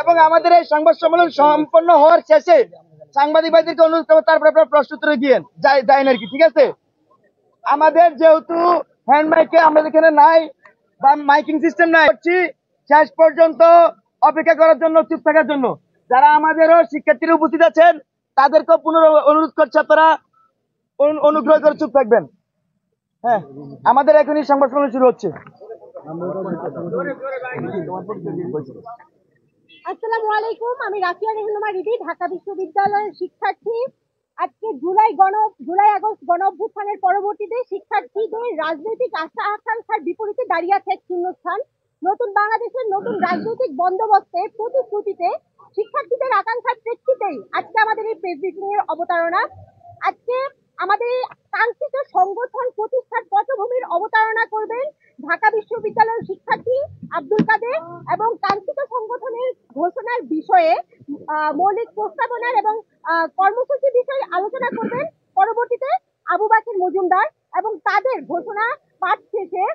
এবং আমাদের এই সংবাদ সম্মেলন সম্পন্ন হওয়ার শেষে সাংবাদিক ভাইদেরকে অনুরোধ করবো তারপরে আপনার প্রশ্ন উত্তরে দিয়েন যাই আর কি, ঠিক আছে? আমাদের যেহেতু হ্যান্ড মাইকে আমাদের এখানে নাই বা মাইকিং সিস্টেম নাই, শেষ পর্যন্ত অপেক্ষা করার জন্য, চুপ থাকার জন্য। যারা আমাদেরও শিক্ষার্থীরা উপস্থিত আছেন তাদেরকেও অনুরোধ করছে আপনারা অনুগ্রহ করে চুপ থাকবেন। হ্যাঁ, আমাদের এখনই সংবাদ সম্মেলন শুরু হচ্ছে। আসসালামু আলাইকুম, আমি রাফিয়া রেহনুমা রিদি, ঢাকা বিশ্ববিদ্যালয়ের শিক্ষার্থী। আজকে জুলাই আগস্ট গণ অভ্যুত্থানের পরবর্তীতে শিক্ষার্থীদের রাজনৈতিক আশা আকাঙ্ক্ষার বিপরীতে দাঁড়িয়ে আছে এক শূন্যস্থান। নতুন বাংলাদেশের নতুন রাজনৈতিক বন্দোবস্তের প্রতিশ্রুতিতে শিক্ষার্থীদের আকাঙ্ক্ষার প্রেক্ষিতেই আজকে আমাদের এই প্রেস ব্রিফিং এর অবতারণা। আজকে আমাদের এই কাঙ্ক্ষিত সংগঠন প্রতিষ্ঠার পটভূমির অবতারণা করবেন ঢাকা বিশ্ববিদ্যালয়ের শিক্ষার্থী আব্দুল কাদের এবং কাঙ্ক্ষিত সংগঠনের ঘোষণার বিষয়ে মৌলিক প্রস্তাবনার এবং কর্মসূচি বিষয়ে আলোচনা করবেন পরবর্তীতে আবু বাকির মজুমদার, এবং তাদের ঘোষণা পাঠ শেষে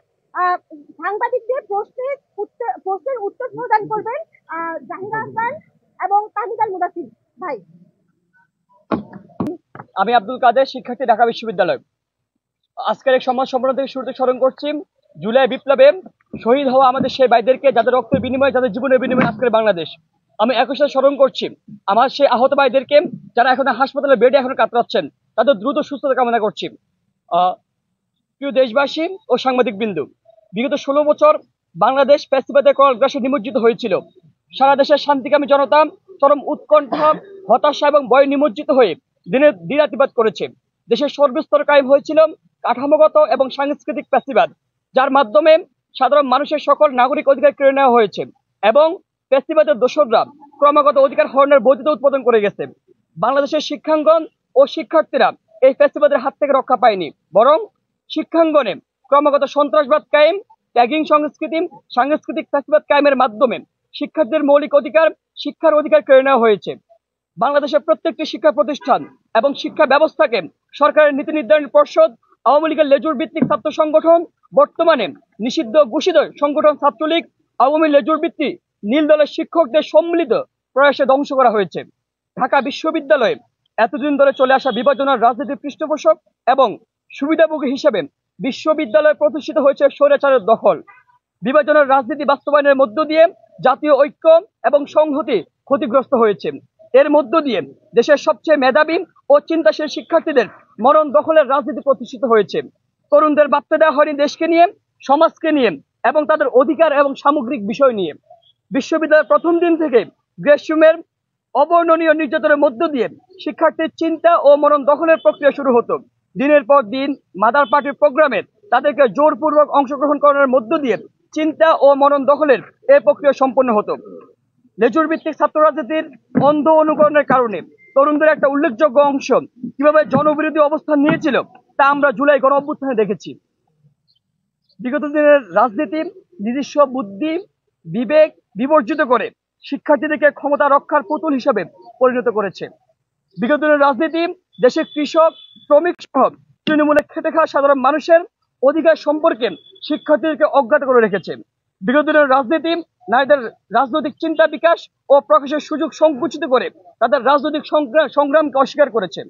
সাংবাদিকদের প্রশ্নের উত্তর প্রদান করবেন জাহির হাসান এবং তাহিদ আল মুদাসির ভাই। আমি আব্দুল কাদের, শিক্ষার্থী, ঢাকা বিশ্ববিদ্যালয়। আজকের এই সংবাদ সম্মেলন থেকে শুরুতে স্মরণ করছি জুলাই বিপ্লবে শহীদ হওয়া আমাদের সেই ভাইদেরকে, যাদের রক্তের বিনিময়ে, যাদের জীবনের বিনিময়ে আজকের বাংলাদেশ। আমি একই সাথে স্মরণ করছি আমার সেই আহত ভাইদেরকে, যারা এখন হাসপাতালের বেডে এখন কাতরাচ্ছেন, তাদের দ্রুত সুস্থতা কামনা করছি। প্রিয় দেশবাসী ও সাংবাদিক বিন্দু, বিগত 16 বছর বাংলাদেশ ফ্যাসিবাদের করালগ্রাসে নিমজ্জিত হয়েছিল। সারা দেশের শান্তিকামী জনতা চরম উৎকণ্ঠা, হতাশা এবং ভয় নিমজ্জিত হয়ে দিনাতিপাত করেছে। দেশের সর্বস্তর কায়েম হয়েছিল কাঠামোগত এবং সাংস্কৃতিক ফ্যাসিবাদ, যার মাধ্যমে সাধারণ মানুষের সকল নাগরিক অধিকার কেড়ে নেওয়া হয়েছে এবং ফ্যাসিবাদের দোসররা ক্রমাগত অধিকার হরণের বৈধতা উৎপাদন করে গেছে। বাংলাদেশের শিক্ষাঙ্গন ও শিক্ষার্থীরা এই ফ্যাসিবাদের হাত থেকে রক্ষা পায়নি, বরং শিক্ষাঙ্গনে ক্রমাগত সন্ত্রাসবাদ কায়েম, ট্যাগিং সংস্কৃতি, সাংস্কৃতিক ফ্যাসিবাদ কায়েমের মাধ্যমে শিক্ষার্থীদের মৌলিক অধিকার, শিক্ষার অধিকার কেড়ে নেওয়া হয়েছে। বাংলাদেশের প্রত্যেকটি শিক্ষা প্রতিষ্ঠান এবং শিক্ষা ব্যবস্থাকে সরকারের নীতি নির্ধারণ পর্ষদ, আওয়ামী লীগের লেজুর ভিত্তিক ছাত্র সংগঠন, বর্তমানে নিষিদ্ধ ঘোষিত সংগঠন ছাত্রলীগ, আওয়ামী লেজুর ভিত্তিক নীল দলের শিক্ষকদের সম্মিলিত প্রয়াসে ধ্বংস করা হয়েছে। ঢাকা বিশ্ববিদ্যালয়ে এতদিন ধরে চলে আসা বিভাজনের রাজনীতির পৃষ্ঠপোষক এবং সুবিধাভোগী হিসেবে বিশ্ববিদ্যালয়ে প্রতিষ্ঠিত হয়েছে স্বৈরাচারের দখল। বিভাজনের রাজনীতি বাস্তবায়নের মধ্য দিয়ে জাতীয় ঐক্য এবং সংহতি ক্ষতিগ্রস্ত হয়েছে। এর মধ্য দিয়ে দেশের সবচেয়ে মেধাবী ও চিন্তাশীল শিক্ষার্থীদের মরণ দখলের রাজনীতি প্রতিষ্ঠিত হয়েছে। তরুণদের ভাবতে দেওয়া হয়নি দেশকে নিয়ে, সমাজকে নিয়ে এবং তাদের অধিকার এবং সামগ্রিক বিষয় নিয়ে। বিশ্ববিদ্যালয়ের প্রথম দিন থেকে গ্রীষ্মের অবর্ণনীয় নির্যাতনের মধ্য দিয়ে শিক্ষার্থীর চিন্তা ও মরণ দখলের প্রক্রিয়া শুরু হতো। দিনের পর দিন মাদার পার্টির প্রোগ্রামে তাদেরকে জোরপূর্বক অংশগ্রহণ করার মধ্য দিয়ে চিন্তা ও মনন দখলের এই প্রক্রিয়া সম্পন্ন হতো। লেজুর ভিত্তিক ছাত্র রাজনীতির অন্ধ অনুকরণের কারণে তরুণদের একটা উল্লেখযোগ্য অংশ কিভাবে জনবিরোধী অবস্থান নিয়েছিল তা আমরা জুলাই গণ অভ্যুত্থানে দেখেছি। বিগত দিনের রাজনীতি নিজস্ব বুদ্ধি বিবেক বিবর্জিত করে শিক্ষার্থীদেরকে ক্ষমতা রক্ষার পুতুল হিসেবে পরিণত করেছে। বিগত দিনের রাজনীতি দেশের কৃষক, শ্রমিক সহ তৃণমূলে খেটে খাওয়া সাধারণ মানুষের অধিকার সম্পর্কে শিক্ষার্থীদেরকে অজ্ঞাত করে রেখেছে। বিগত দিনের রাজনীতি নারীদের রাজনৈতিক চিন্তা বিকাশ ও প্রকাশের সুযোগ সংকুচিত করে তাদের রাজনৈতিক সংগ্রামকে অস্বীকার করেছে।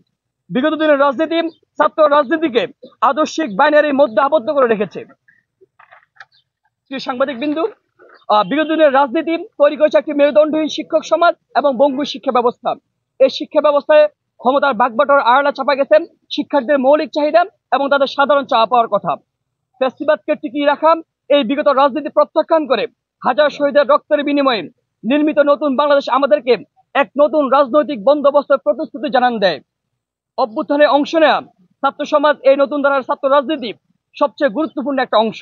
বিগত দিনের রাজনীতি ছাত্র রাজনীতিকে আদর্শিক বাইনারির মধ্যে আবদ্ধ করে রেখেছে। সাংবাদিক বিন্দু, বিগত দিনের রাজনীতি তৈরি করেছে একটি মেরুদণ্ডহীন শিক্ষক সমাজ এবং বঙ্গু শিক্ষা ব্যবস্থা। এই শিক্ষা ব্যবস্থায় ক্ষমতার বাগবাটোয়ার আড়ালে চাপা গেছেন শিক্ষার্থীদের মৌলিক চাহিদা এবং তাদের সাধারণ চাওয়া পাওয়ার কথা। ফ্যাসিবাদকে টিকিয়ে রাখা এই বিগত রাজনীতি প্রত্যাখ্যান করে হাজার শহীদের রক্তের বিনিময়ে নির্মিত নতুন বাংলাদেশ আমাদেরকে এক নতুন রাজনৈতিক বন্দোবস্তের প্রতিশ্রুতি জানান দেয়। অভ্যুত্থানে অংশ নেওয়া ছাত্র সমাজ এই নতুন ধারার ছাত্র রাজনীতি সবচেয়ে গুরুত্বপূর্ণ একটা অংশ।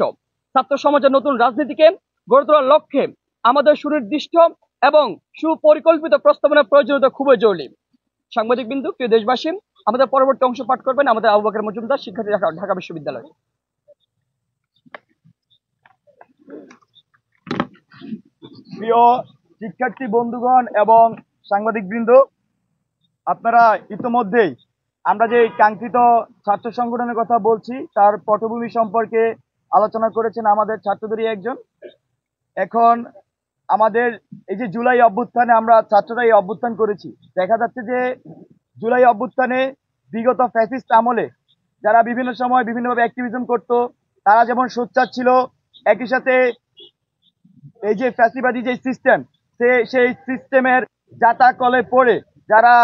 ছাত্র সমাজের নতুন রাজনীতিকে গড়ে তোলার লক্ষ্যে আমাদের সুনির্দিষ্ট এবং সুপরিকল্পিত প্রস্তাবনার প্রয়োজনীয়তা খুবই জরুরি। সাংবাদিক বিন্দু, প্রিয় দেশবাসী, আমাদের পরবর্তী অংশ পাঠ করবেন আমাদের আবু বকর মজুমদার, শিক্ষার্থী, ঢাকা বিশ্ববিদ্যালয়। প্রিয় শিক্ষার্থী বন্ধুগণ এবং সাংবাদিক বৃন্দ, আপনারা ইতিমধ্যেই আমরা যে কাঙ্ক্ষিত ছাত্র সংগঠনের কথা বলছি তার পটভূমি সম্পর্কে আলোচনা করেছেন আমাদের ছাত্রদেরই একজন। এখন আমাদের এই যে জুলাই অভ্যুত্থানে আমরা ছাত্ররা এই অভ্যুত্থান করেছি, দেখা যাচ্ছে যে জুলাই অভ্যুত্থানে বিগত ফ্যাসিস্ট আমলে যারা বিভিন্ন সময় বিভিন্নভাবে অ্যাক্টিভিজম করতো, তারা যেমন সোচ্চার ছিল, একই সাথে এই যে ফ্যাসিবাদী যে সিস্টেম, সেই সিস্টেমের জাতা কলে পড়ে যারা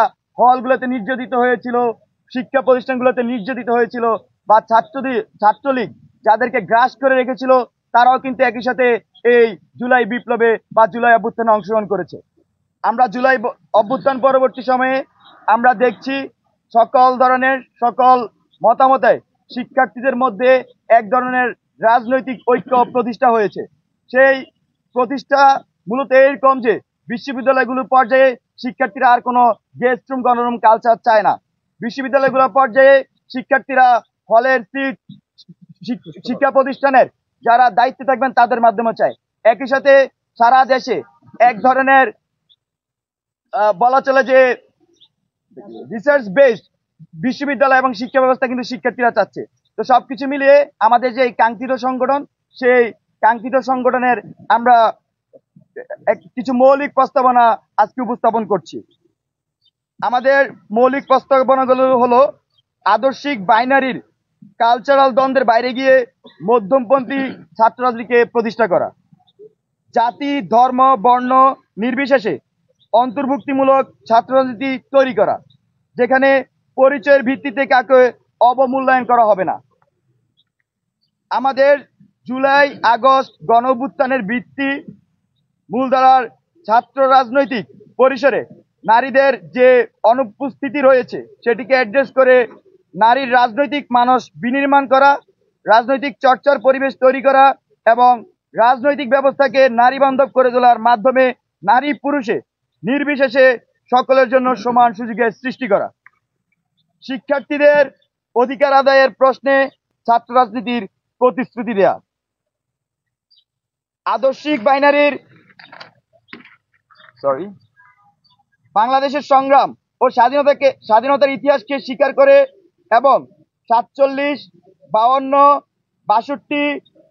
হলগুলোতে নির্যাতিত হয়েছিল, শিক্ষা প্রতিষ্ঠানগুলোতে নির্যাতিত হয়েছিল, বা ছাত্রলীগ যাদেরকে গ্রাস করে রেখেছিল, তারাও কিন্তু একই সাথে এই জুলাই বিপ্লবে বা জুলাই অভ্যুত্থানে অংশগ্রহণ করেছে। আমরা জুলাই অভ্যুত্থান পরবর্তী সময়ে আমরা দেখছি সকল মতামতে শিক্ষার্থীদের মধ্যে এক ধরনের রাজনৈতিক ঐক্য প্রতিষ্ঠা হয়েছে। সেই প্রতিষ্ঠা মূলত এরকম যে বিশ্ববিদ্যালয়গুলোর পর্যায়ে শিক্ষার্থীরা আর কোনো গেস্ট রুম গণরুম কালচার চায় না। বিশ্ববিদ্যালয়গুলোর পর্যায়ে শিক্ষার্থীরা হলের সিট, শিক্ষা প্রতিষ্ঠানের যারা দায়িত্বে থাকবেন তাদের মাধ্যমে চায়। একই সাথে সারা দেশে এক ধরনের বলা চলে যে রিসার্চ বেসড বিশ্ববিদ্যালয় এবং শিক্ষা ব্যবস্থা কিন্তু শিক্ষার্থীরা চাচ্ছে। তো সবকিছু মিলিয়ে আমাদের যে কাঙ্ক্ষিত সংগঠন, সেই কাঙ্ক্ষিত সংগঠনের আমরা কিছু মৌলিক প্রস্তাবনা আজকে উপস্থাপন করছি। আমাদের মৌলিক প্রস্তাবনাগুলো হলো আদর্শিক বাইনারির কালচারাল দ্বন্দ্বের বাইরে গিয়ে মধ্যমপন্থী ছাত্র রাজনীতিকে প্রতিষ্ঠা করা, জাতি ধর্ম বর্ণ নির্বিশেষে অন্তর্ভুক্তিমূলক ছাত্র রাজনীতি তৈরি করা, যেখানে পরিচয়ের ভিত্তিতে কাকে অবমূল্যায়ন করা হবে না। আমাদের জুলাই আগস্ট গণঅভ্যুত্থানের ভিত্তি মূলধারার ছাত্র রাজনৈতিক পরিসরে নারীদের যে অনুপস্থিতি রয়েছে সেটিকে অ্যাড্রেস করে নারীর রাজনৈতিক মানস বিনির্মাণ করা, রাজনৈতিক চর্চার পরিবেশ তৈরি করা এবং রাজনৈতিক ব্যবস্থাকে নারী বান্ধব করে তোলার মাধ্যমে নারী পুরুষে নির্বিশেষে সকলের জন্য সমান সুযোগের সৃষ্টি করা, শিক্ষার্থীদের অধিকার আদায়ের প্রশ্নে ছাত্র রাজনীতির প্রতিশ্রুতি দেয়া, আদর্শিক বাইনারির বাংলাদেশের সংগ্রাম ও স্বাধীনতার ইতিহাসকে স্বীকার করে এবং 47, 52, 62,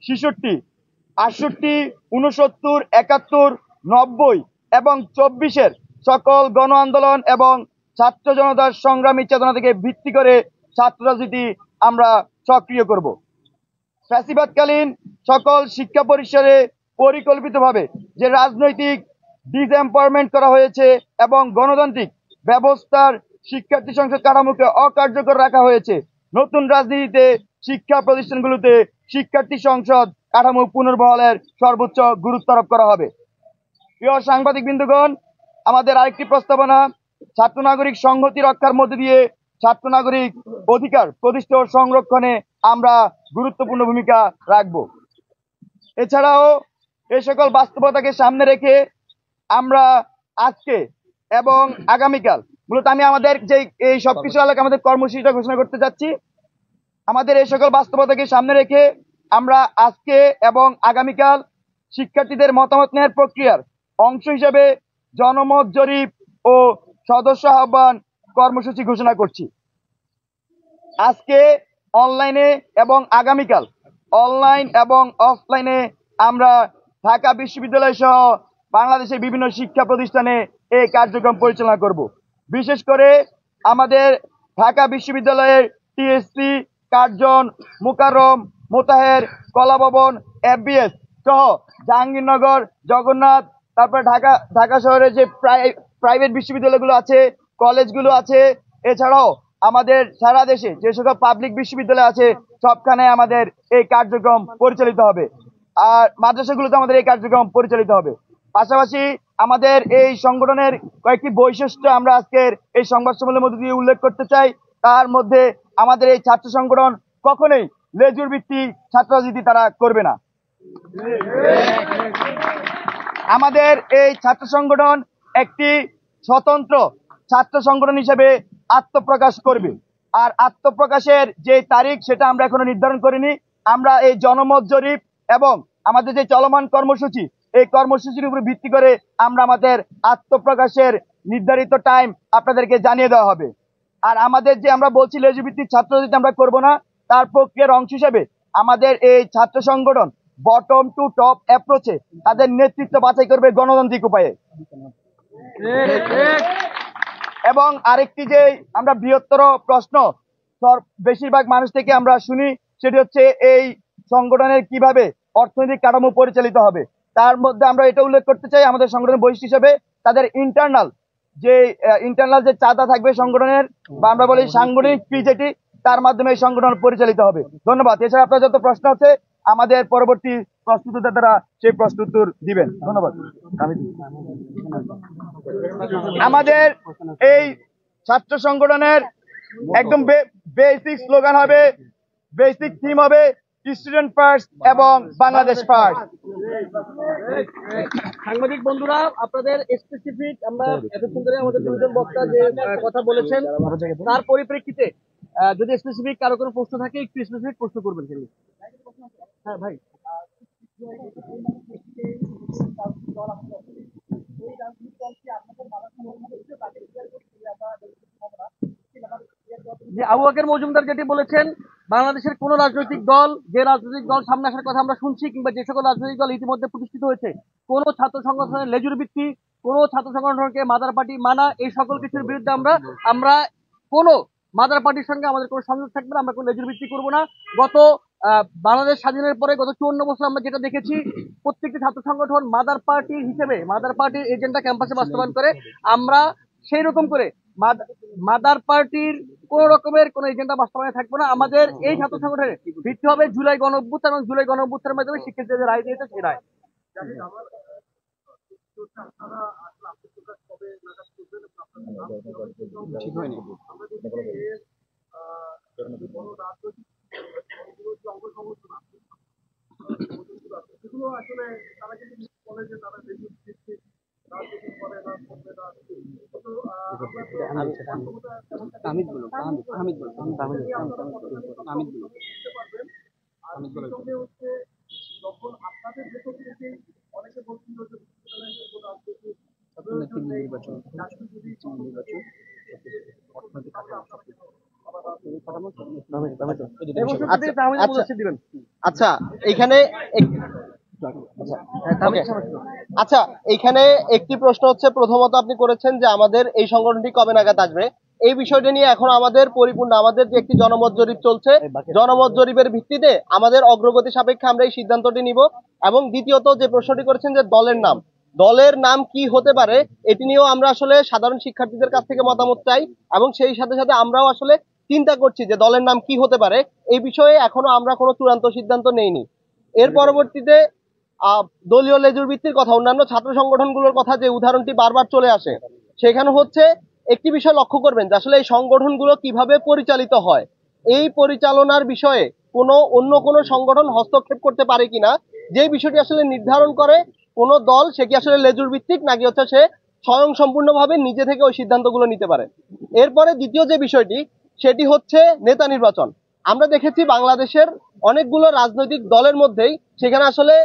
66, 68, 69, 71, 90 এবং 24-এর সকল গণ আন্দোলন এবং ছাত্র জনতার সংগ্রামী চেতনা থেকে ভিত্তি করে ছাত্র রাজনীতি আমরা সক্রিয় করব। ফ্যাসিবাদকালীন সকল শিক্ষা পরিসরে পরিকল্পিতভাবে যে রাজনৈতিক ডিসএম্পাওয়ারমেন্ট করা হয়েছে এবং গণতান্ত্রিক ব্যবস্থার শিক্ষার্থী সংসদ কাঠামোকে অকার্যকর রাখা হয়েছে, নতুন রাজনীতিতে শিক্ষা প্রতিষ্ঠানগুলোতে শিক্ষার্থী সংসদ কাঠামো পুনর্বহালের সর্বোচ্চ গুরুত্ব আরোপ করা হবে। প্রিয় সাংবাদিক বৃন্দগণ, আমাদের আরেকটি প্রস্তাবনা ছাত্র নাগরিক সংহতি রক্ষার মধ্যে দিয়ে ছাত্র নাগরিক অধিকার প্রতিষ্ঠা ও সংরক্ষণে আমরা গুরুত্বপূর্ণ ভূমিকা রাখব। এছাড়াও এই সকল বাস্তবতাকে সামনে রেখে আমরা আজকে এবং আগামীকাল মূলত আমি আমাদের যে এই সবকিছু এলাকা আমাদের কর্মসূচিটা ঘোষণা করতে যাচ্ছি। আমাদের এই সকল বাস্তবতাকে সামনে রেখে আমরা আজকে এবং আগামীকাল শিক্ষার্থীদের মতামত নেওয়ার প্রক্রিয়ার অংশ হিসেবে জনমত জরিপ ও সদস্য আহ্বান কর্মসূচি ঘোষণা করছি। আজকে অনলাইনে এবং আগামীকাল অনলাইন এবং অফলাইনে আমরা ঢাকা বিশ্ববিদ্যালয় সহ বাংলাদেশের বিভিন্ন শিক্ষা প্রতিষ্ঠানে এই কার্যক্রম পরিচালনা করব। বিশেষ করে আমাদের ঢাকা বিশ্ববিদ্যালয়ের টিএসসি, কার্জন, মোকাররম, মোতাহের, কলাভবন, এফবিএস সহ জাহাঙ্গীরনগর, জগন্নাথ, তারপরে ঢাকা শহরে যে প্রাইভেট বিশ্ববিদ্যালয়গুলো আছে, কলেজগুলো আছে, এছাড়াও আমাদের সারা দেশে যে সকল পাবলিক বিশ্ববিদ্যালয় আছে সবখানে আমাদের এই কার্যক্রম পরিচালিত হবে, আর মাদ্রাসাগুলোতে আমাদের এই কার্যক্রম পরিচালিত হবে। পাশাপাশি আমাদের এই সংগঠনের কয়েকটি বৈশিষ্ট্য আমরা আজকের এই সংবাদ সম্মেলনের মধ্যে দিয়ে উল্লেখ করতে চাই। তার মধ্যে আমাদের এই ছাত্র সংগঠন কখনোই লেজুর ভিত্তিক ছাত্র রাজনীতি তারা করবে না। আমাদের এই ছাত্র সংগঠন একটি স্বতন্ত্র ছাত্র সংগঠন হিসেবে আত্মপ্রকাশ করবে, আর আত্মপ্রকাশের যে তারিখ সেটা আমরা এখনো নির্ধারণ করিনি। আমরা এই জনমত জরিপ এবং আমাদের যে চলমান কর্মসূচি, এই কর্মসূচির উপর ভিত্তি করে আমরা আমাদের আত্মপ্রকাশের নির্ধারিত টাইম আপনাদেরকে জানিয়ে দেওয়া হবে। আর আমাদের যে আমরা বলছি লেজুভিত্তিক ছাত্র রাজনীতি আমরা করবো না, তার প্রক্রিয়ার অংশ হিসেবে আমাদের এই ছাত্র সংগঠন বটম টু টপ অ্যাপ্রোচে তাদের নেতৃত্ব বাছাই করবে গণতান্ত্রিক উপায়ে। এবং আরেকটি যে আমরা বৃহত্তর প্রশ্ন বেশিরভাগ মানুষ থেকে আমরা শুনি, সেটি হচ্ছে এই সংগঠনের কিভাবে অর্থনৈতিক কাঠামো পরিচালিত হবে। তার মধ্যে আমরা এটা উল্লেখ করতে চাই, আমাদের সংগঠনের বৈশিষ্ট্য হিসেবে তাদের ইন্টারনাল যে চাঁদা থাকবে সংগঠনের, বা আমরা বলি সাংগঠনিক ফি যেটি, তার মাধ্যমে এই সংগঠন পরিচালিত হবে। ধন্যবাদ। এছাড়া আপনার যত প্রশ্ন আছে আমাদের পরবর্তী প্রস্তুতদাতারা সেই প্রশ্ন উত্তর দিবেন। ধন্যবাদ। আমাদের এই ছাত্র সংগঠনের একদম বেসিক স্লোগান হবে, বেসিক থিম হবে স্টুডেন্ট ফার্স্ট এবং বাংলাদেশ ফার্স্ট। সাংবাদিক বন্ধুরা, আপনাদের স্পেসিফিক আমরা এতক্ষণ ধরে আমাদের দুজন বক্তা যে কথা বলেছেন তার পরিপ্রেক্ষিতে যদি স্পেসিফিক কারো কোনো প্রশ্ন থাকে একটু স্পেসিফিক প্রশ্ন করবেন। হ্যাঁ ভাই, যে আবু বকর মজুমদার যেটি বলেছেন, বাংলাদেশের কোন রাজনৈতিক দল, যে রাজনৈতিক দল সামনে আসার কথা আমরা শুনছি, কিংবা যে সকল রাজনৈতিক দল ইতিমধ্যে প্রতিষ্ঠিত হয়েছে, কোন ছাত্র সংগঠনের লেজুর ভিত্তি, কোন ছাত্র সংগঠনকে মাদার পার্টি মানা, এই সকল কিছুর বিরুদ্ধে আমরা কোন মাদার পার্টির সঙ্গে আমাদের কোনো সংযোগ থাকবে না, আমরা কোনো লেজুর ভিত্তি করবো না। গত বাংলাদেশ স্বাধীনের পরে গত 54 বছর আমরা যেটা দেখেছি, প্রত্যেকটি ছাত্র সংগঠন মাদার পার্টি হিসেবে মাদার পার্টির এজেন্ডা ক্যাম্পাসে বাস্তবায়ন করে। আমরা সেই রকম করে মাদার পার্টির কোন রকমের কোন এজেন্ডা বাস্তবায়নে থাকবে না। আমাদের এই ছাত্র সংগঠনের ভিত্তি হবে জুলাই গণঅভ্যুত্থান, এবং জুলাই গণঅভ্যুত্থানের মাধ্যমে শিক্ষার্থীদের রায় দিয়েছে সেই রায়। ঠিক হয়নি। আচ্ছা এইখানে আচ্ছা এইখানে একটি প্রশ্ন হচ্ছে, প্রথমত আপনি করেছেন যে আমাদের এই সংগঠনটি কবে নাগাদ আসবে, এই বিষয়টা নিয়ে এখন আমাদের আমাদের যে একটি জনমত জরিপ চলছে, জনমত জরিপের ভিত্তিতে আমাদের অগ্রগতি সাপেক্ষে আমরা এই সিদ্ধান্তটি নিব। এবং দ্বিতীয়ত যে প্রশ্নটি করেছেন যে দলের নাম কি হতে পারে, এটি নিয়েও আমরা আসলে সাধারণ শিক্ষার্থীদের কাছ থেকে মতামত চাই, এবং সেই সাথে সাথে আমরাও আসলে চিন্তা করছি যে দলের নাম কি হতে পারে। এই বিষয়ে এখনো আমরা কোনো চূড়ান্ত সিদ্ধান্ত নেইনি। এর পরবর্তীতে দলীয় লেজুর ভিত্তির কথা, অন্যান্য ছাত্র সংগঠনগুলোর কথা যে উদাহরণটি বারবার চলে আসে, সেখানে হচ্ছে একটি বিষয় লক্ষ্য করবেন যে আসলে এই সংগঠনগুলো কিভাবে পরিচালিত হয়, এই পরিচালনার বিষয়ে অন্য কোনো সংগঠন হস্তক্ষেপ করতে পারে কিনা, যে বিষয়টি আসলে নির্ধারণ করে কোন দল সে কি আসলে লেজুর ভিত্তিক নাকি হচ্ছে সে স্বয়ং সম্পূর্ণভাবে নিজে থেকে ওই সিদ্ধান্তগুলো নিতে পারে। এরপরে দ্বিতীয় যে বিষয়টি, সেটি হচ্ছে নেতা নির্বাচন। আমরা দেখেছি বাংলাদেশের অনেকগুলো রাজনৈতিক দলের মধ্যেই সেখানে আসলে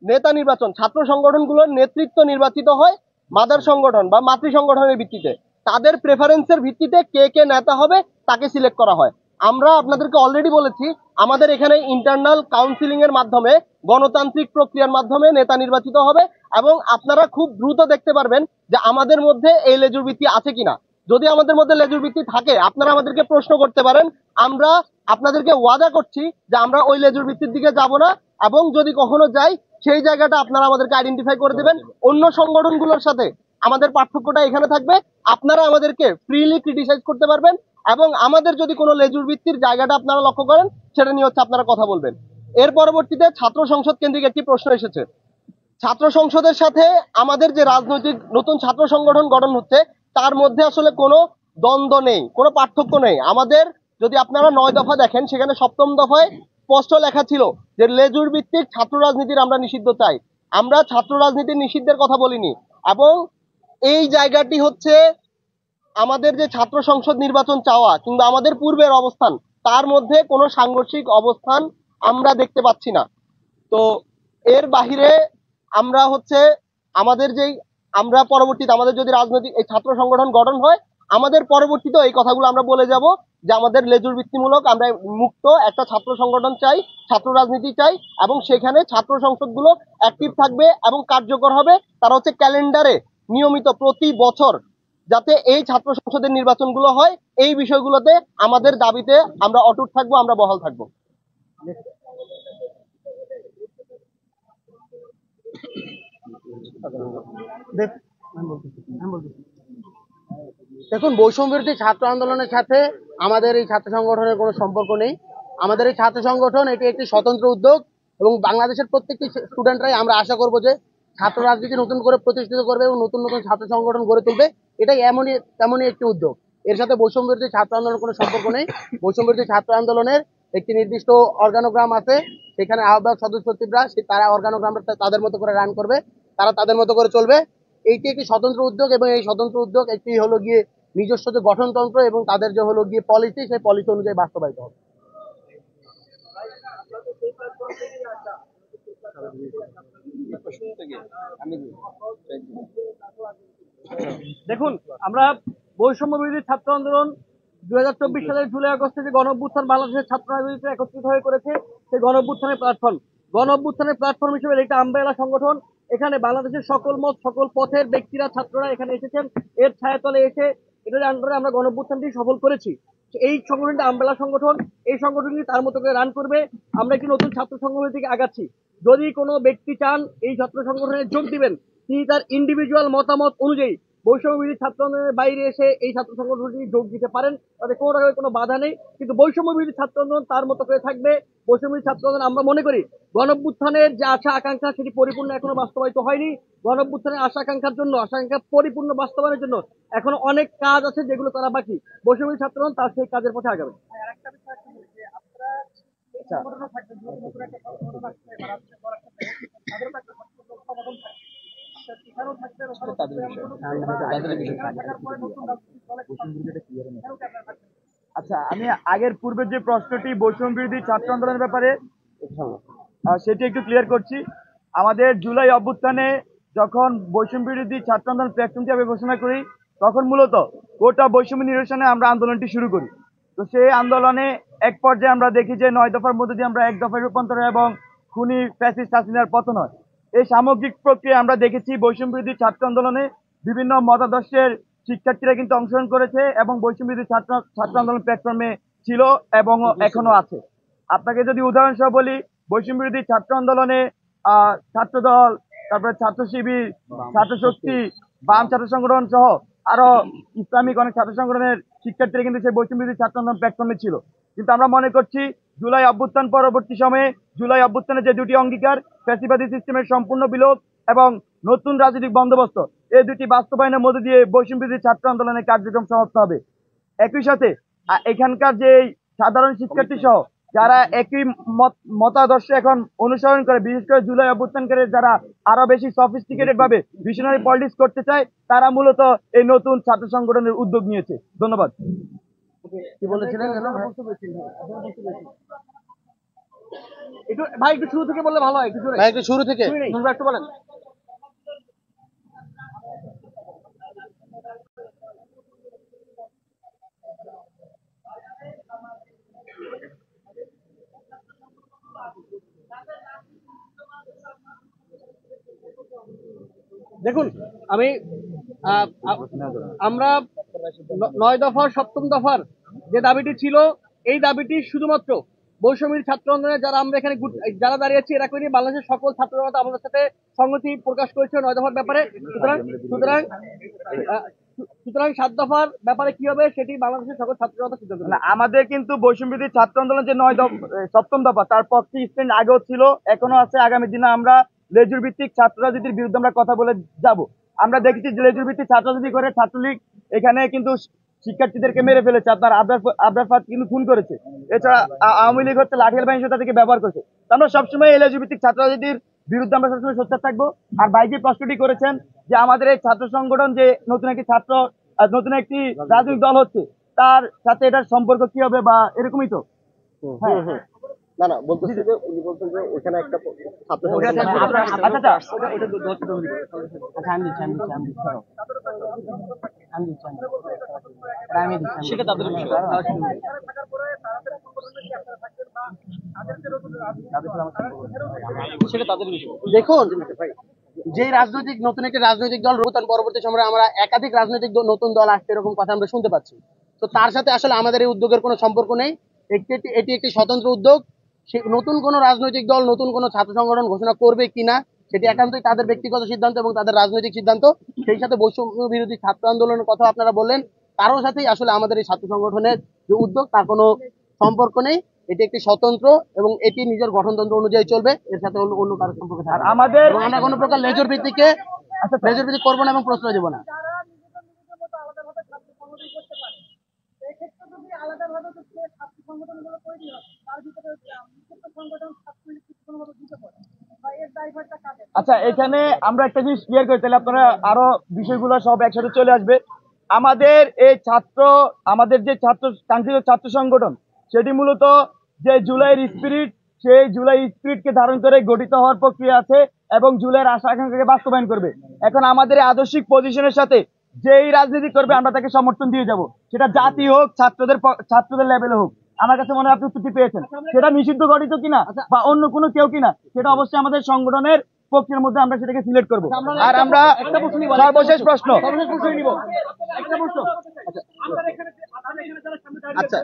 নেতা নির্বাচন, ছাত্র সংগঠনগুলোর নেতৃত্ব নির্বাচিত হয় মাদার সংগঠন বা মাতৃ সংগঠনের ভিত্তিতে, তাদের প্রেফারেন্সের ভিত্তিতে কে কে নেতা হবে তাকে সিলেক্ট করা হয়। আমরা আপনাদেরকে অলরেডি বলেছি আমাদের এখানে ইন্টারনাল কাউন্সিলিং এর মাধ্যমে, গণতান্ত্রিক প্রক্রিয়ার মাধ্যমে নেতা নির্বাচিত হবে, এবং আপনারা খুব দ্রুত দেখতে পারবেন যে আমাদের মধ্যে এই লেজুর ভিত্তি আছে কিনা। যদি আমাদের মধ্যে লেজুর ভিত্তি থাকে আপনারা আমাদেরকে প্রশ্ন করতে পারেন, আমরা আপনাদেরকে ওয়াদা করছি যে আমরা ওই লেজুর ভিত্তির দিকে যাব না, এবং যদি কখনো যাই সেই জায়গাটা আপনারা আমাদেরকে আইডেন্টিফাই করে দেবেন। অন্য সংগঠনগুলোর সাথে আমাদের পার্থক্যটা এখানে থাকবে, আপনারা আমাদেরকে ফ্রিলি ক্রিটিসাইজ করতে পারবেন, এবং আমাদের যদি কোনো লেজুর ভিত্তির জায়গাটা আপনারা লক্ষ্য করেন সেটা নিয়ে হচ্ছে আপনারা কথা বলবেন। এর পরবর্তীতে ছাত্র সংসদ কেন্দ্রিক একটি প্রশ্ন এসেছে। ছাত্র সংসদের সাথে আমাদের যে রাজনৈতিক নতুন ছাত্র সংগঠন গঠন হচ্ছে তার মধ্যে আসলে কোনো দ্বন্দ্ব নেই, কোনো পার্থক্য নেই। আমাদের যদি আপনারা 9 দফা দেখেন, সেখানে 7ম দফায় স্পষ্ট লেখা ছিল যে লেজুর ভিত্তিক ছাত্র রাজনীতির আমরা নিষিদ্ধ চাই। আমরা ছাত্র রাজনীতির নিষিদ্ধের কথা বলিনি। এবং এই জায়গাটি হচ্ছে আমাদের যে ছাত্র সংসদ নির্বাচন চাওয়া কিংবা আমাদের পূর্বের অবস্থান, তার মধ্যে কোনো সাংঘর্ষিক অবস্থান আমরা দেখতে পাচ্ছি না। তো এর বাহিরে আমরা হচ্ছে আমরা পরবর্তীতে আমাদের যদি রাজনৈতিক এই ছাত্র সংগঠন গঠন হয়, আমাদের পরবর্তীতে এই কথাগুলো আমরা বলে যাব যে আমাদের লেজুর ভিত্তিমূলক আমরা মুক্ত একটা ছাত্র সংগঠন চাই, ছাত্র রাজনীতি চাই, এবং সেখানে ছাত্র সংসদগুলো অ্যাক্টিভ থাকবে এবং কার্যকর হবে। তারা হচ্ছে ক্যালেন্ডারে নিয়মিত প্রতি বছর যাতে এই ছাত্র সংসদের নির্বাচনগুলো হয়, এই বিষয়গুলোতে আমাদের দাবিতে আমরা অটুট থাকবো, আমরা বহাল থাকবো। দেখুন, বৈষম্য বিরোধী ছাত্র আন্দোলনের সাথে আমাদের এই ছাত্র সংগঠনের কোনো সম্পর্ক নেই। আমাদের এই ছাত্র সংগঠন এটি একটি স্বতন্ত্র উদ্যোগ এবং বাংলাদেশের প্রত্যেকটি স্টুডেন্টরাই আমরা আশা করব যে ছাত্র রাজনীতি নতুন করে প্রতিষ্ঠিত করবে এবং নতুন নতুন ছাত্র সংগঠন গড়ে তুলবে। এটাই তেমনই একটি উদ্যোগ। এর সাথে বৈষম্য বিরোধী ছাত্র আন্দোলনের কোনো সম্পর্ক নেই। বৈষম্য বিরোধী ছাত্র আন্দোলনের একটি নির্দিষ্ট অর্গানোগ্রাম আছে, সেখানে আহ্বায়ক সদস্য সচিবরা তারা অর্গানোগ্রামটা তাদের মতো করে রান করবে, তারা তাদের মতো করে চলবে। এইটি একটি স্বতন্ত্র উদ্যোগ এবং এই স্বতন্ত্র উদ্যোগ একটি হলো গিয়ে নিজস্ব যে গঠনতন্ত্র এবং তাদের যে হলো গিয়ে পলিসি, সেই পলিসি অনুযায়ী বাস্তবায়িত হবে। দেখুন, আমরা বৈষম্য বিরোধী ছাত্র আন্দোলন 2024 সালের জুলাই আগস্টে যে গণ অভ্যুত্থান বাংলাদেশের ছাত্র রাজনীতিতে একত্রিত হয়ে করেছে, সেই গণ অভ্যুত্থানের প্ল্যাটফর্ম হিসেবে একটা আমব্রেলা সংগঠন। এখানে বাংলাদেশের সকল মত, সকল পথের ব্যক্তিরা, ছাত্ররা এখানে এসেছেন। এর ছায়াতলে এসে এটার আন্ডারে আমরা গণ অভ্যুত্থানটি সফল করেছি। এই সংগঠনটা আমব্রেলা সংগঠন, এই সংগঠনটি তার মতো করে রান করবে। আমরা একটি নতুন ছাত্র সংগঠনের দিকে আগাচ্ছি। যদি কোনো ব্যক্তি চান এই ছাত্র সংগঠনে যোগ দিবেন, তিনি তার ইন্ডিভিজুয়াল মতামত অনুযায়ী বৈষম্য বিরোধী ছাত্র আন্দোলনের বাইরে এসে এই ছাত্র সংগঠনটি যোগ দিতে পারেন, তাতে কোনো রকমের কোনো বাধা নেই। কিন্তু বৈষম্য বিরোধী ছাত্র আন্দোলন তার মতো করে থাকবে। বৈষম্য বিরোধী ছাত্র আন্দোলন, আমরা মনে করি গণঅভ্যুত্থানের যে আশা আকাঙ্ক্ষা সেটি পরিপূর্ণ এখনো বাস্তবায়িত হয়নি। গণঅভ্যুত্থানের আশা আকাঙ্ক্ষা পরিপূর্ণ বাস্তবায়নের জন্য এখনো অনেক কাজ আছে যেগুলো তারা বাকি। বৈষম্য বিরোধী ছাত্র আন্দোলন তার সেই কাজের পথে আগাবে। আচ্ছা, আমি আগের পূর্বের যে প্রশ্নটি বৈষম্য বিরোধী ছাত্র আন্দোলনের ব্যাপারে, সেটি একটু ক্লিয়ার করছি। আমাদের জুলাই অভ্যুত্থানে যখন বৈষম্য বিরোধী ছাত্র আন্দোলন প্ল্যাটফর্মটি আমি ঘোষণা করি, তখন মূলত গোটা বৈষম্য নিরসনে আমরা আন্দোলনটি শুরু করি। তো সেই আন্দোলনে এক পর্যায়ে আমরা দেখি যে 9 দফার মধ্যে দিয়ে আমরা 1 দফায় রূপান্তর হয় এবং খুনি ফ্যাসিস্ট হাসিনার পতন হয়। এই সামগ্রিক প্রক্রিয়া আমরা দেখেছি বৈষম্য বিরোধী ছাত্র আন্দোলনে বিভিন্ন মতাদর্শের শিক্ষার্থীরা কিন্তু অংশগ্রহণ করেছে এবং বৈষম্য বিরোধী ছাত্র আন্দোলন প্ল্যাটফর্মে ছিল এবং এখনো আছে। আপনাকে যদি উদাহরণ সহ বলি, বৈষম্য বিরোধী ছাত্র আন্দোলনে ছাত্র দল, তারপরে ছাত্র শিবির, ছাত্র শক্তি, বাম ছাত্র সংগঠন সহ আরো ইসলামিক অনেক ছাত্র সংগঠনের শিক্ষার্থীরা কিন্তু সেই বৈষম্য বিরোধী ছাত্র আন্দোলন প্ল্যাটফর্মে ছিল। কিন্তু আমরা মনে করছি জুলাই অভ্যুত্থান পরবর্তী সময়ে জুলাই অভ্যুত্থানের যে দুটি অঙ্গীকার, ফ্যাসিবাদী সিস্টেমের সম্পূর্ণ বিলোপ এবং নতুন রাজনৈতিক বন্দোবস্ত, এই দুটি বাস্তবায়নের মধ্যে দিয়ে বৈষম্য বিরোধী ছাত্র আন্দোলনের কার্যক্রম সমাপ্ত হবে। একই সাথে এখানকার যে সাধারণ শিক্ষার্থী সহ যারা একই মতাদর্শ এখন অনুসরণ করে, বিশেষ করে জুলাই অভ্যুত্থানকারী যারা আরো বেশি সফিস্টিকেটেড ভাবে ভিশনারি পলিটিক্স করতে চায়, তারা মূলত এই নতুন ছাত্র সংগঠনের উদ্যোগ নিয়েছে। ধন্যবাদ। কি বলেছিলেন? একটু ভাই একটু শুরু থেকে বললে ভালো হয়। একটু জোরে। ভাই, একটু শুরু থেকে তোমরা একটু বলেন। দেখুন, আমরা 9 দফার 7ম দফার যে দাবিটি ছিল, এই দাবিটি শুধুমাত্র বৈষম্য ছাত্র আন্দোলনের আমরা এখানে যারা দাঁড়িয়ে আছি, এরা করে বাংলাদেশের সকল ছাত্র জনতা আমাদের সাথে সংহতি প্রকাশ করেছে 9 দফার ব্যাপারে। সুতরাং 7 দফার ব্যাপারে কি হবে সেটি বাংলাদেশের সকল ছাত্র জনতা সিদ্ধান্ত নেবে। আমাদের কিন্তু বৈষম্য বিরোধী ছাত্র আন্দোলন যে 7ম দফা, তার পক্ষে স্ট্যান্ড আগেও ছিল, এখনো আছে। আগামী দিনে আমরা লেজুর ভিত্তিক ছাত্র রাজনীতির বিরুদ্ধে আমরা কথা বলে যাব। আমরা দেখেছি যে লেজুর ভিত্তিক ছাত্র রাজনীতি করে ছাত্রলীগ এখানে কিন্তু শিক্ষার্থীদেরকে মেরে ফেলেছে, আপনার আবরার ফাত কিন্তু খুন করেছে। এছাড়া আওয়ামী লীগ হচ্ছে লাঠিয়াল বাহিনী তাদেরকে ব্যবহার করেছে। আমরা সবসময় এই লেজুর ভিত্তিক ছাত্র রাজনীতির বিরুদ্ধে আমরা সবসময় সোচ্চার থাকবো। আর ভাই যে প্রশ্নটি করেছেন যে আমাদের এই ছাত্র সংগঠন যে নতুন একটি রাজনৈতিক দল হচ্ছে, তার সাথে এটার সম্পর্ক কি হবে বা এরকমই তো? হ্যাঁ, না বলতেছি যে উনি বলছেন যে ওখানে একটা ছাত্র আমি দিচ্ছি। সেটা তাদের বিষয়। সেটা তাদের বিষয়। দেখুন, যে রাজনৈতিক নতুন একটি রাজনৈতিক দল রূপায়ণ পরবর্তী সময়ে আমরা একাধিক রাজনৈতিক নতুন দল আসছে এরকম কথা আমরা শুনতে পাচ্ছি। তো তার সাথে আসলে আমাদের এই উদ্যোগের কোনো সম্পর্ক নেই। এটি একটি স্বতন্ত্র উদ্যোগ। নতুন কোনো রাজনৈতিক দল নতুন কোনো ছাত্র সংগঠন ঘোষণা করবে কিনা সেটি একান্তই তাদের ব্যক্তিগত সিদ্ধান্ত এবং তাদের রাজনৈতিক সিদ্ধান্ত। সেই সাথে বৈষম্য বিরোধী ছাত্র আন্দোলনের কথা আপনারা বললেন, কারোর সাথেই আসলে আমাদের এই ছাত্র সংগঠনের যে উদ্যোগ তার কোনো সম্পর্ক নেই। এটি একটি স্বতন্ত্র এবং এটি নিজের গঠনতন্ত্র অনুযায়ী চলবে, এর সাথে অন্য কারোর সম্পর্ক থাকবে না। আমাদের এবং আমরা কোনো প্রকার লেজর ভিত্তিক করবো না এবং প্রশ্রয় দেবো না। আচ্ছা, এখানে আমরা একটা জিনিস ক্লিয়ার করি, তাহলে আপনারা আরো বিষয়গুলো সব একসাথে চলে আসবে। আমাদের যে কাঙ্ক্ষিত ছাত্র সংগঠন, সেটি মূলত যে জুলাইয়ের স্পিরিট, সেই জুলাই স্পিরিটকে ধারণ করে গঠিত হওয়ার প্রক্রিয়া আছে এবং জুলাইয়ের আশা আকাঙ্ক্ষাকে বাস্তবায়ন করবে। এখন আমাদের এই আদর্শিক পজিশনের সাথে যেই রাজনীতি করবে আমরা তাকে সমর্থন দিয়ে যাব, সেটা জাতি হোক, ছাত্রদের লেভেলে হোক। আমার কাছে মনে হয় আপনি উত্তরটি পেয়েছেন। সেটা নিষিদ্ধ গঠিত কিনা বা অন্য কোনো কেউ কিনা, সেটা অবশ্যই আমাদের সংগঠনের প্রক্রিয়ার মধ্যে আমরা সেটাকে সিলেক্ট করবো। আর আমরা সর্বশেষ প্রশ্ন নিব। আচ্ছা,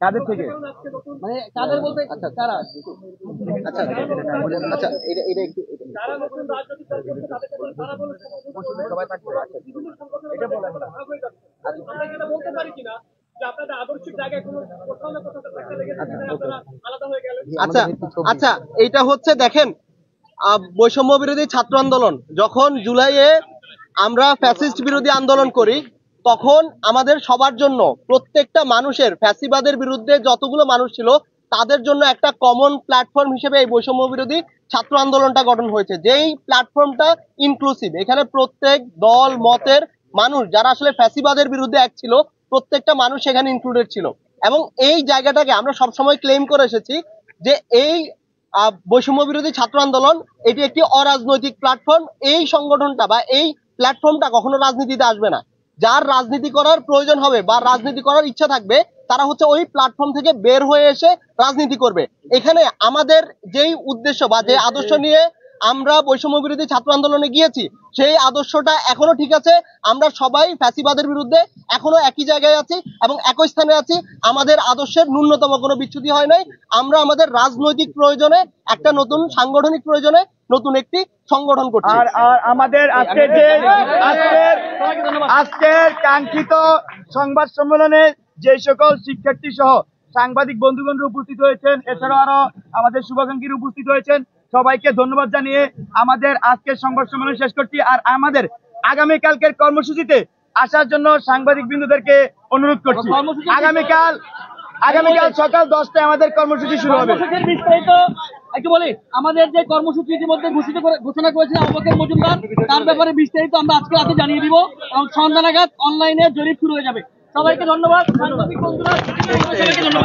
কাদের থেকে? মানে কাদের বলতে কারা? আচ্ছা, আচ্ছা, এটা একটু আচ্ছা আচ্ছা এটা হচ্ছে দেখেন, বৈষম্য বিরোধী ছাত্র আন্দোলন যখন জুলাইয়ে আমরা ফ্যাসিস্ট বিরোধী আন্দোলন করি, তখন আমাদের সবার জন্য, প্রত্যেকটা মানুষের, ফ্যাসিবাদের বিরুদ্ধে যতগুলো মানুষ ছিল তাদের জন্য একটা কমন প্ল্যাটফর্ম হিসেবে এই বৈষম্য বিরোধী ছাত্র আন্দোলনটা গঠন হয়েছে। যেই প্ল্যাটফর্মটা ইনক্লুসিভ, এখানে প্রত্যেক দল মতের মানুষ যারা আসলে ফ্যাসিবাদের বিরুদ্ধে এক ছিল, প্রত্যেকটা মানুষ সেখানে ইনক্লুডেড ছিল। এবং এই জায়গাটাকে আমরা সবসময় ক্লেম করে এসেছি যে এই বৈষম্য বিরোধী ছাত্র আন্দোলন এটি একটি অরাজনৈতিক প্ল্যাটফর্ম। এই সংগঠনটা বা এই প্ল্যাটফর্মটা কখনো রাজনীতিতে আসবে না। যার রাজনীতি করার প্রয়োজন হবে বা রাজনীতি করার ইচ্ছা থাকবে, তারা হচ্ছে ওই প্ল্যাটফর্ম থেকে বের হয়ে এসে রাজনীতি করবে। এখানে আমাদের যেই উদ্দেশ্য বা যে আদর্শ নিয়ে আমরা বৈষম্য বিরোধী ছাত্র আন্দোলনে গিয়েছি, সেই আদর্শটা এখনো ঠিক আছে। আমরা সবাই ফ্যাসিবাদের বিরুদ্ধে এখনো একই জায়গায় আছি এবং একই স্থানে আছি। আমাদের আদর্শের ন্যূনতম কোনো বিচ্যুতি হয় নাই। আমরা আমাদের রাজনৈতিক প্রয়োজনে, একটা নতুন সাংগঠনিক প্রয়োজনে নতুন একটি সংগঠন করছি। আর আমাদের আজকের কাঙ্ক্ষিত সংবাদ সম্মেলনে যে সকল শিক্ষার্থী সহ সাংবাদিক বন্ধুগণরা উপস্থিত হয়েছেন, এছাড়াও আরো আমাদের শুভাকাঙ্ক্ষীরা উপস্থিত হয়েছেন, সবাইকে ধন্যবাদ জানিয়ে আমাদের আজকের সংবাদ সম্মেলন শেষ করছি। আর আমাদের আগামীকালকের কর্মসূচিতে আসার জন্য সাংবাদিক বৃন্দদেরকে অনুরোধ করছি। আগামীকাল সকাল 10টায় আমাদের কর্মসূচি শুরু হবে। বিস্তারিত একটু বলি, আমাদের যে কর্মসূচি ইতিমধ্যে ঘোষণা করেছে আবু বকর মজুমদার, তার ব্যাপারে বিস্তারিত আমরা আজকে রাতে জানিয়ে দিব এবং সন্ধ্যা নাগাদ অনলাইনে জরিপ শুরু হয়ে যাবে। সবাইকে ধন্যবাদ। সাংবাদিক বন্ধুরা, সবাইকে ধন্যবাদ।